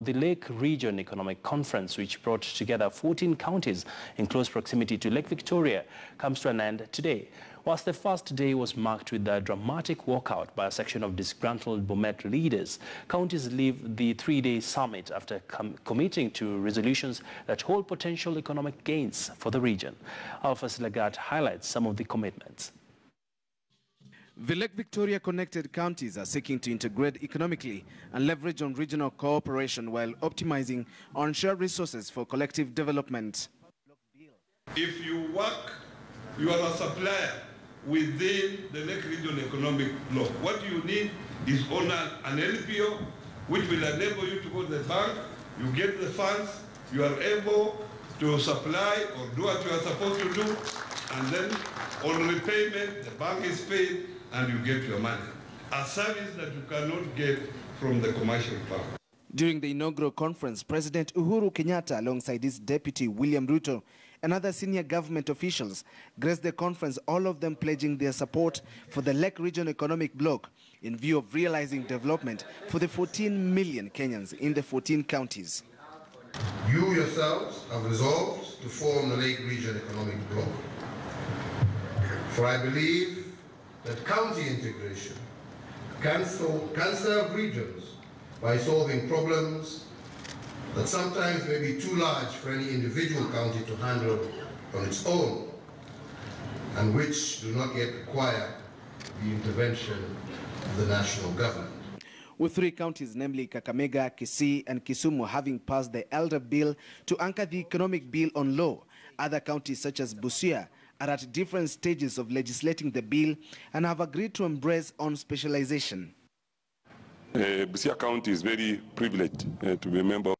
The Lake Region Economic Conference, which brought together 14 counties in close proximity to Lake Victoria, comes to an end today. Whilst the first day was marked with a dramatic walkout by a section of disgruntled Bomet leaders, counties leave the three-day summit after committing to resolutions that hold potential economic gains for the region. Alpha Lagat highlights some of the commitments. The Lake Victoria connected counties are seeking to integrate economically and leverage on regional cooperation while optimizing on shared resources for collective development. If you work, you are a supplier within the Lake Region Economic Bloc. What you need is on an LPO, which will enable you to go to the bank, you get the funds, you are able to supply or do what you are supposed to do, and then on repayment, the bank is paid, and you get your money. A service that you cannot get from the commercial bank. During the inaugural conference, President Uhuru Kenyatta, alongside his deputy William Ruto and other senior government officials, graced the conference, all of them pledging their support for the Lake Region Economic Bloc in view of realizing development for the 14 million Kenyans in the 14 counties. You yourselves have resolved to form the Lake Region Economic Bloc. For I believe that county integration can serve regions by solving problems that sometimes may be too large for any individual county to handle on its own, and which do not yet require the intervention of the national government. With three counties, namely Kakamega, Kisii and Kisumu, having passed the LREB bill to anchor the economic bill on law, other counties such as Busia are at different stages of legislating the bill and have agreed to embrace on specialization. Busia County is very privileged to be a member